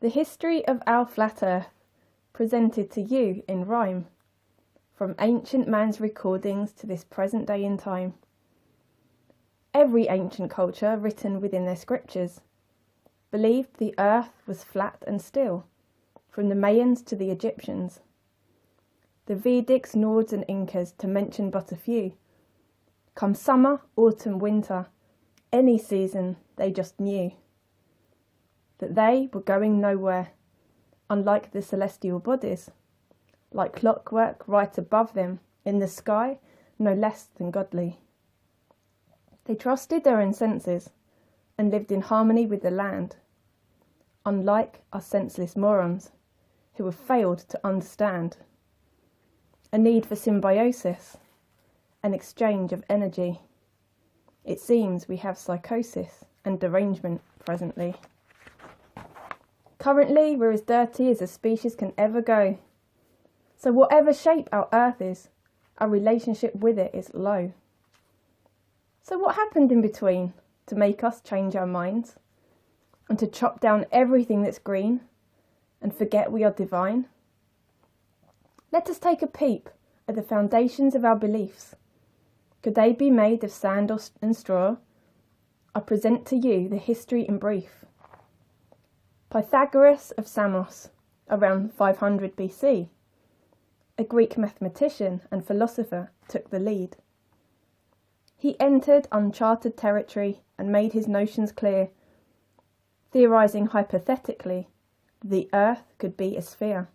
The history of our flat earth, presented to you in rhyme, from ancient man's recordings to this present day in time. Every ancient culture written within their scriptures believed the earth was flat and still, from the Mayans to the Egyptians. The Vedics, Nords and Incas, to mention but a few. Come summer, autumn, winter, any season they just knew that they were going nowhere, unlike the celestial bodies, like clockwork right above them, in the sky, no less than godly. They trusted their own senses and lived in harmony with the land, unlike us senseless morons who have failed to understand a need for symbiosis, an exchange of energy. It seems we have psychosis and derangement presently. Currently, we're as dirty as a species can ever go. So whatever shape our earth is, our relationship with it is low. So what happened in between to make us change our minds and to chop down everything that's green and forget we are divine? Let us take a peep at the foundations of our beliefs. Could they be made of sand and straw? I present to you the history in brief. Pythagoras of Samos, around 500 BC, a Greek mathematician and philosopher, took the lead. He entered uncharted territory and made his notions clear, theorising hypothetically the earth could be a sphere.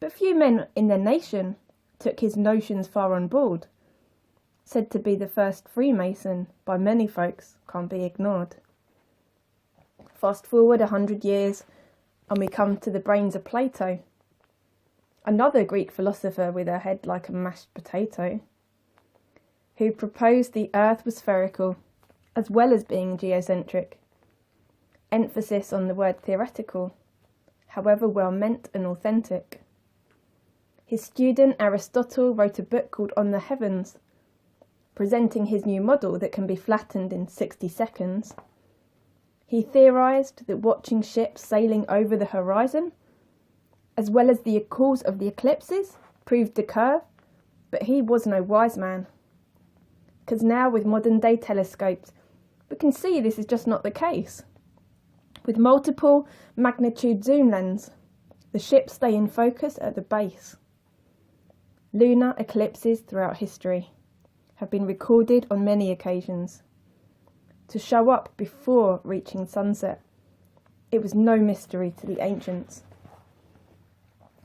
But few men in their nation took his notions far on board. Said to be the first Freemason by many folks, can't be ignored. Fast forward 100 years and we come to the brains of Plato, another Greek philosopher with a head like a mashed potato, who proposed the earth was spherical as well as being geocentric. Emphasis on the word theoretical, however well meant and authentic. His student Aristotle wrote a book called On the Heavens, presenting his new model that can be flattened in 60 seconds. He theorised that watching ships sailing over the horizon, as well as the cause of the eclipses, proved the curve, but he was no wise man. Because now with modern day telescopes, we can see this is just not the case. With multiple magnitude zoom lens, the ships stay in focus at the base. Lunar eclipses throughout history have been recorded on many occasions. To show up before reaching sunset, it was no mystery to the ancients,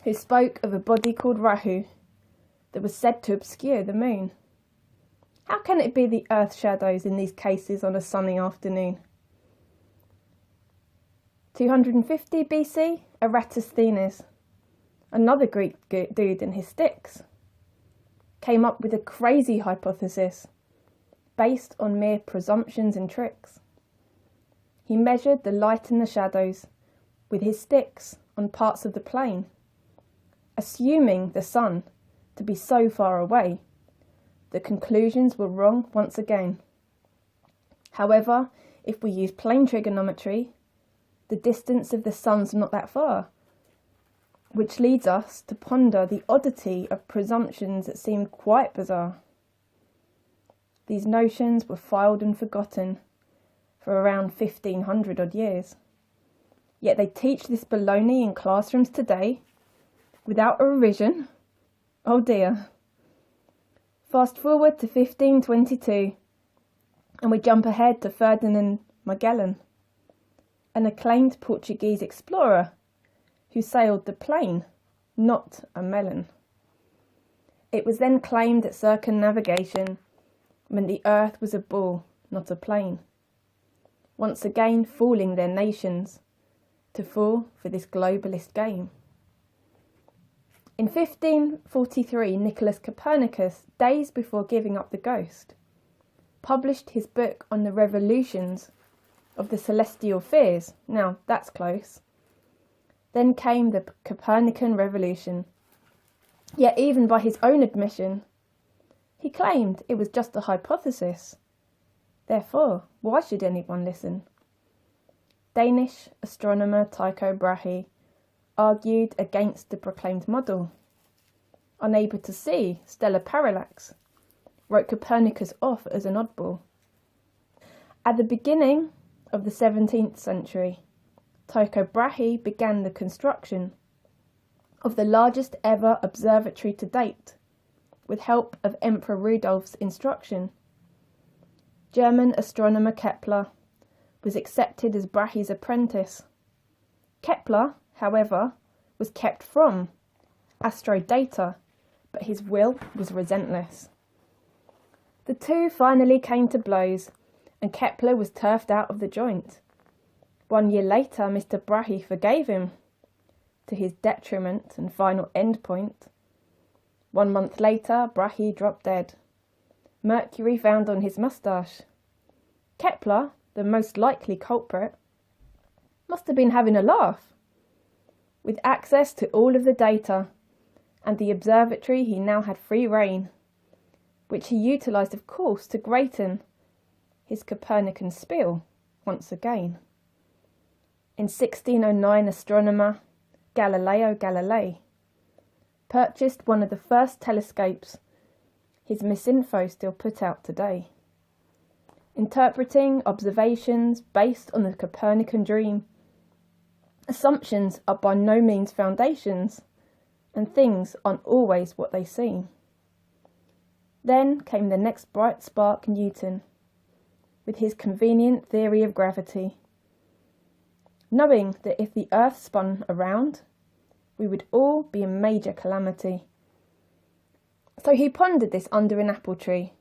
who spoke of a body called Rahu that was said to obscure the moon. How can it be the earth shadows in these cases on a sunny afternoon? 250 BC, Eratosthenes, another Greek dude in his sticks, came up with a crazy hypothesis based on mere presumptions and tricks. He measured the light and the shadows with his sticks on parts of the plane, assuming the sun to be so far away. The conclusions were wrong once again. However, if we use plane trigonometry, the distance of the sun's not that far, which leads us to ponder the oddity of presumptions that seem quite bizarre. These notions were filed and forgotten for around 1500 odd years. Yet they teach this baloney in classrooms today without a revision. Oh dear. Fast forward to 1522 and we jump ahead to Ferdinand Magellan, an acclaimed Portuguese explorer who sailed the plane, not a melon. It was then claimed that circumnavigation meant the earth was a ball, not a plane, once again fooling their nations to fall for this globalist game. In 1543, Nicholas Copernicus, days before giving up the ghost, published his book on the revolutions of the celestial spheres. Now, that's close. Then came the Copernican revolution. Yet even by his own admission, he claimed it was just a hypothesis. Therefore, why should anyone listen? Danish astronomer Tycho Brahe argued against the proclaimed model. Unable to see stellar parallax, wrote Copernicus off as an oddball. At the beginning of the 17th century, Tycho Brahe began the construction of the largest ever observatory to date, with help of Emperor Rudolph's instruction. German astronomer Kepler was accepted as Brahe's apprentice. Kepler, however, was kept from astrodata, but his will was relentless. The two finally came to blows, and Kepler was turfed out of the joint. 1 year later, Mr. Brahe forgave him, to his detriment and final endpoint. 1 month later, Brahe dropped dead. Mercury found on his moustache. Kepler, the most likely culprit, must have been having a laugh. With access to all of the data and the observatory, he now had free rein, which he utilised, of course, to greaten his Copernican spiel once again. In 1609, astronomer Galileo Galilei purchased one of the first telescopes his misinfo still put out today. Interpreting observations based on the Copernican dream, assumptions are by no means foundations, and things aren't always what they seem. Then came the next bright spark, Newton, with his convenient theory of gravity. Knowing that if the Earth spun around, we would all be in major calamity. So he pondered this under an apple tree,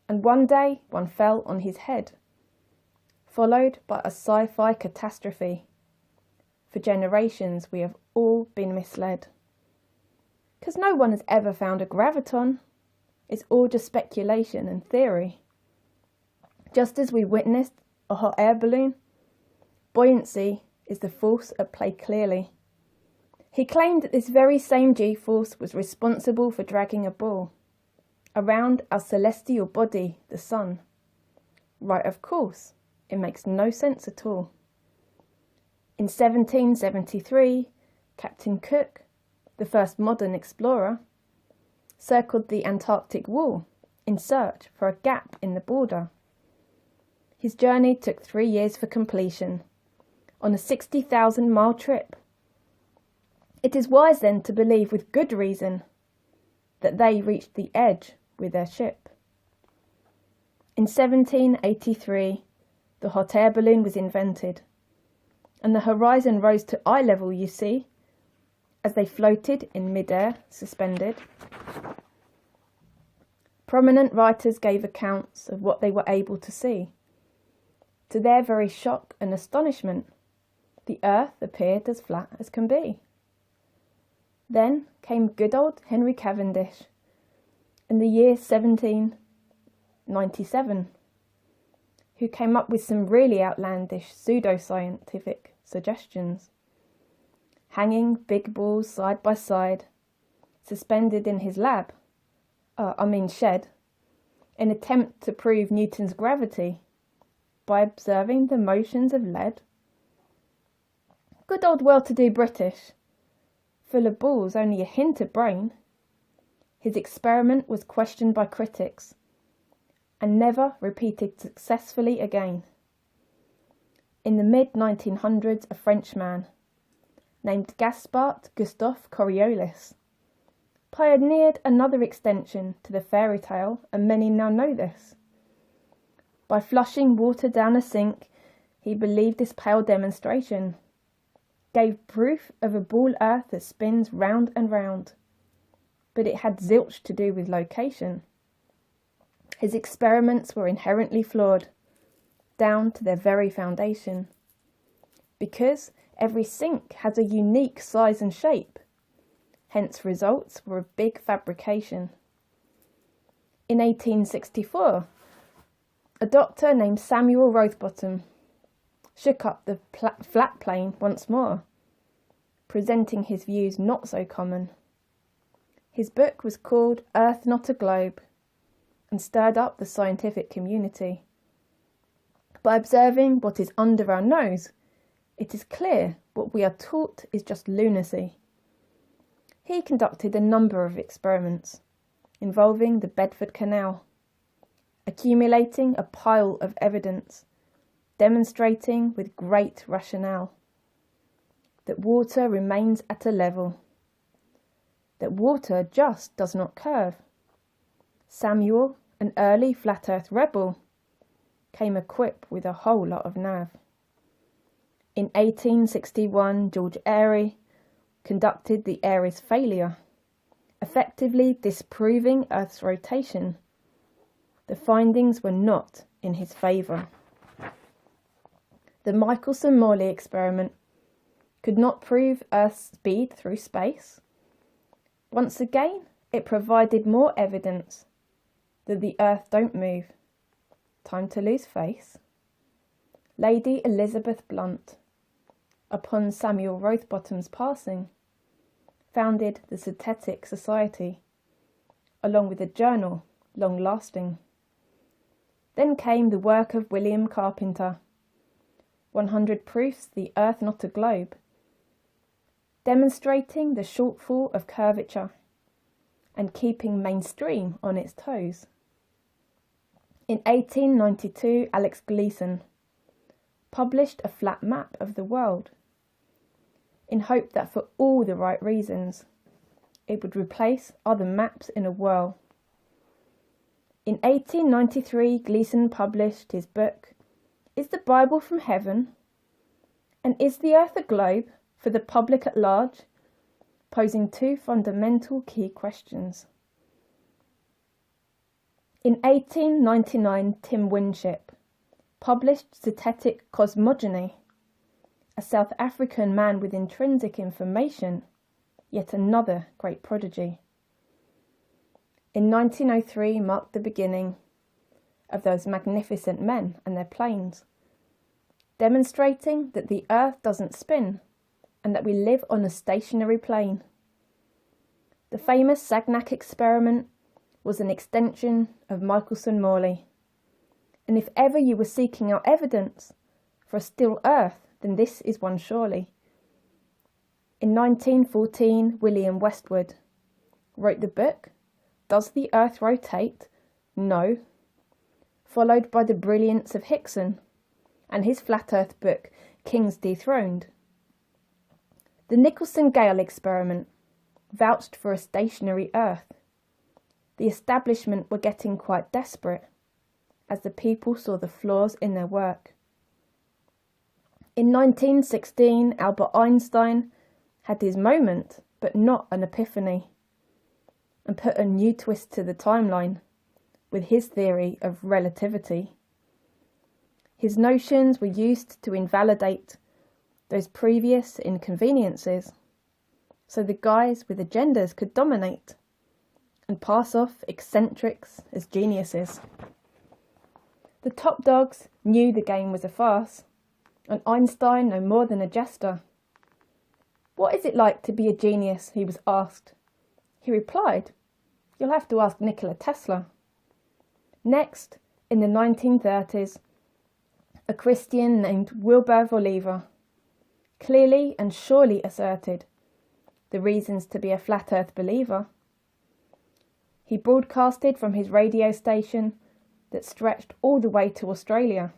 and one day one fell on his head, followed by a sci-fi catastrophe. For generations we have all been misled. 'Cause no one has ever found a graviton. It's all just speculation and theory. Just as we witnessed a hot air balloon, buoyancy is the force at play clearly. He claimed that this very same G-force was responsible for dragging a ball around our celestial body, the sun. Right, of course, it makes no sense at all. In 1773, Captain Cook, the first modern explorer, circled the Antarctic wall in search for a gap in the border. His journey took 3 years for completion, on a 60,000-mile trip. It is wise then to believe with good reason that they reached the edge with their ship. In 1783, the hot air balloon was invented, and the horizon rose to eye level, you see, as they floated in mid-air, suspended. Prominent writers gave accounts of what they were able to see. To their very shock and astonishment, the earth appeared as flat as can be. Then came good old Henry Cavendish in the year 1797, who came up with some really outlandish pseudoscientific suggestions. Hanging big balls side by side, suspended in his shed, in attempt to prove Newton's gravity by observing the motions of lead. Good old well-to-do British, full of balls, only a hint of brain. His experiment was questioned by critics and never repeated successfully again. In the mid-1900s, a Frenchman named Gaspard Gustave Coriolis pioneered another extension to the fairy tale, and many now know this. By flushing water down a sink, he believed this pale demonstration gave proof of a ball earth that spins round and round, but it had zilch to do with location. His experiments were inherently flawed, down to their very foundation, because every sink has a unique size and shape, hence results were a big fabrication. In 1864, a doctor named Samuel Rothbottom shook up the flat plane once more, presenting his views not so common. His book was called Earth Not a Globe, and stirred up the scientific community. By observing what is under our nose, It is clear what we are taught is just lunacy. He conducted a number of experiments involving the Bedford Canal, accumulating a pile of evidence, demonstrating with great rationale that water remains at a level, that water just does not curve. Samuel, an early flat earth rebel, came equipped with a whole lot of nerve. In 1861, George Airy conducted the Airy's failure, effectively disproving Earth's rotation. The findings were not in his favour. The Michelson-Morley experiment could not prove Earth's speed through space. Once again, it provided more evidence that the Earth don't move. Time to lose face. Lady Elizabeth Blunt, upon Samuel Rothbottom's passing, founded the Zetetic Society, along with a journal long lasting. Then came the work of William Carpenter, 100 Proofs the Earth Not a Globe, demonstrating the shortfall of curvature and keeping mainstream on its toes. In 1892, Alex Gleason published a flat map of the world, in hope that for all the right reasons, it would replace other maps in a whirl. In 1893, Gleason published his book, Is the Bible from Heaven? And Is the Earth a Globe? For the public at large, posing two fundamental key questions. In 1899, Tim Winship published Zetetic Cosmogony, a South African man with intrinsic information, yet another great prodigy. In 1903 marked the beginning of those magnificent men and their planes, demonstrating that the Earth doesn't spin and that we live on a stationary plane. The famous Sagnac experiment was an extension of Michelson-Morley, and if ever you were seeking out evidence for a still Earth, then this is one surely. In 1914, William Westwood wrote the book, Does the Earth Rotate? No, followed by the brilliance of Hickson and his flat Earth book, Kings Dethroned. The Nicholson-Gale experiment vouched for a stationary Earth. The establishment were getting quite desperate as the people saw the flaws in their work. In 1916, Albert Einstein had his moment, but not an epiphany, and put a new twist to the timeline with his theory of relativity. His notions were used to invalidate those previous inconveniences, so the guys with agendas could dominate and pass off eccentrics as geniuses. The top dogs knew the game was a farce, and Einstein no more than a jester. What is it like to be a genius? He was asked. He replied, You'll have to ask Nikola Tesla. Next, in the 1930s, a Christian named Wilbur Oliver clearly and surely asserted the reasons to be a flat earth believer. He broadcasted from his radio station that stretched all the way to Australia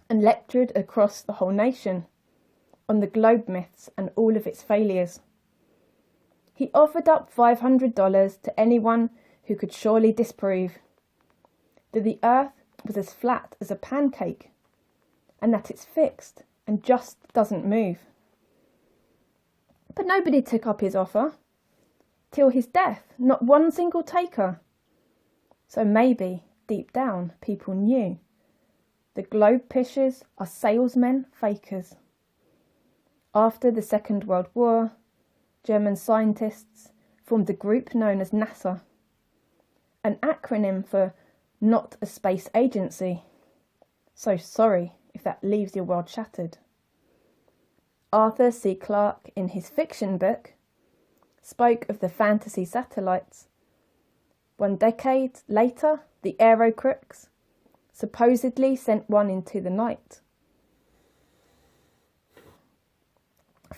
and lectured across the whole nation on the globe myths and all of its failures. He offered up $500 to anyone who could surely disprove that the earth was as flat as a pancake and that it's fixed and just doesn't move. But nobody took up his offer. Till his death, not one single taker. So maybe, deep down, people knew the globe pishers are salesmen fakers. After the Second World War, German scientists formed a group known as NASA, an acronym for Not a Space Agency. So sorry if that leaves your world shattered. Arthur C. Clarke, in his fiction book, spoke of the fantasy satellites. 1 decade later, the Aerocrooks supposedly sent one into the night.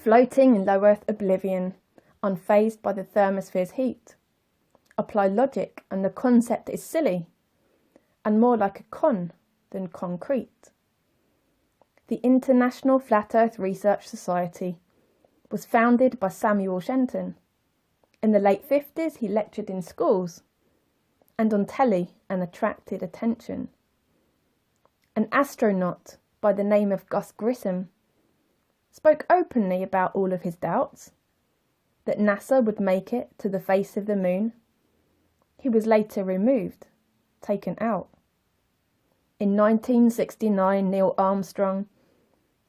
Floating in low Earth oblivion, unfazed by the thermosphere's heat. Apply logic and the concept is silly, and more like a con than concrete. The International Flat Earth Research Society was founded by Samuel Shenton. In the late 50s he lectured in schools and on telly and attracted attention. An astronaut by the name of Gus Grissom spoke openly about all of his doubts, that NASA would make it to the face of the moon. He was later removed, taken out. In 1969, Neil Armstrong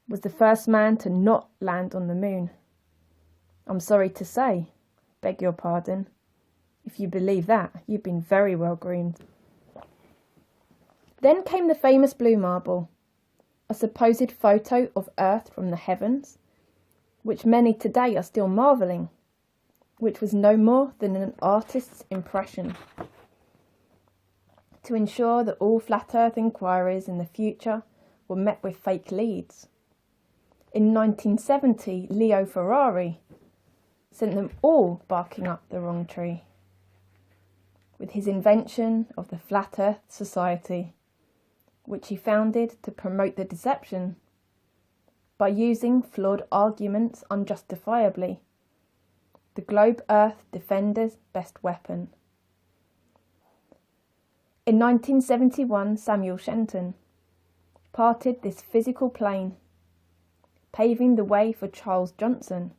was the first man to not land on the moon. I'm sorry to say, beg your pardon, if you believe that, you've been very well groomed. Then came the famous blue marble, a supposed photo of Earth from the heavens, which many today are still marvelling, which was no more than an artist's impression. To ensure that all flat Earth inquiries in the future were met with fake leads. In 1970, Leo Ferrari sent them all barking up the wrong tree. With his invention of the Flat Earth Society, which he founded to promote the deception, by using flawed arguments unjustifiably, the globe Earth defender's best weapon. In 1971, Samuel Shenton parted this physical plane, paving the way for Charles Johnson,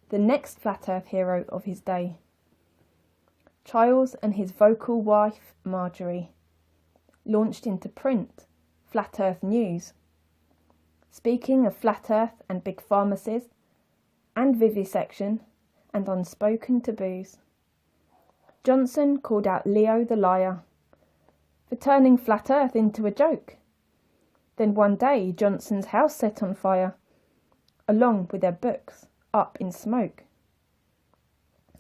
the next flat Earth hero of his day. Charles and his vocal wife, Marjorie, launched into print Flat Earth News, speaking of flat Earth and big pharmacies, and vivisection, and unspoken taboos. Johnson called out Leo the liar for turning flat Earth into a joke. Then one day Johnson's house set on fire, along with their books up in smoke.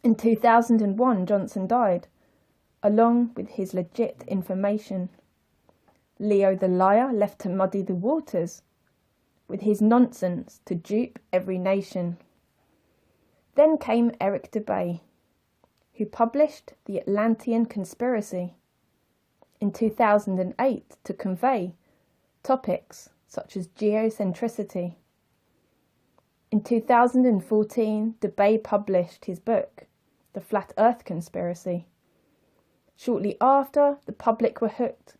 In 2001 Johnson died, along with his legit information. Leo the liar left to muddy the waters with his nonsense to dupe every nation. Then came Eric Dubay, who published The Atlantean Conspiracy in 2008 to convey topics such as geocentricity. In 2014, Dubay published his book, The Flat Earth Conspiracy. Shortly after, the public were hooked,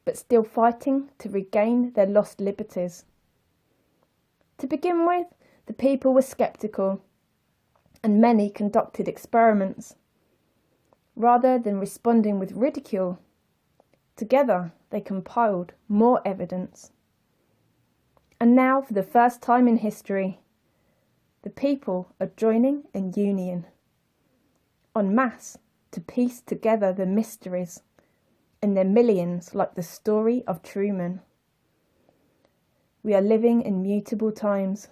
but still fighting to regain their lost liberties. To begin with, the people were sceptical, and many conducted experiments. Rather than responding with ridicule, together they compiled more evidence. And now, for the first time in history, the people are joining in union, en masse, to piece together the mysteries in their millions, like the story of Truman. We are living in mutable times,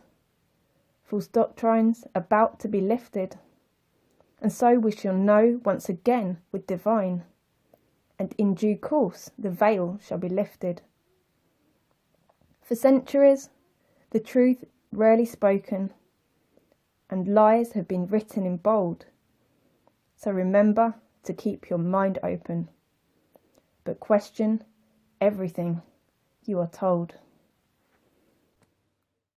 false doctrines about to be lifted, and so we shall know once again with divine, and in due course the veil shall be lifted. For centuries, the truth rarely spoken, and lies have been written in bold. So remember to keep your mind open, but question everything you are told.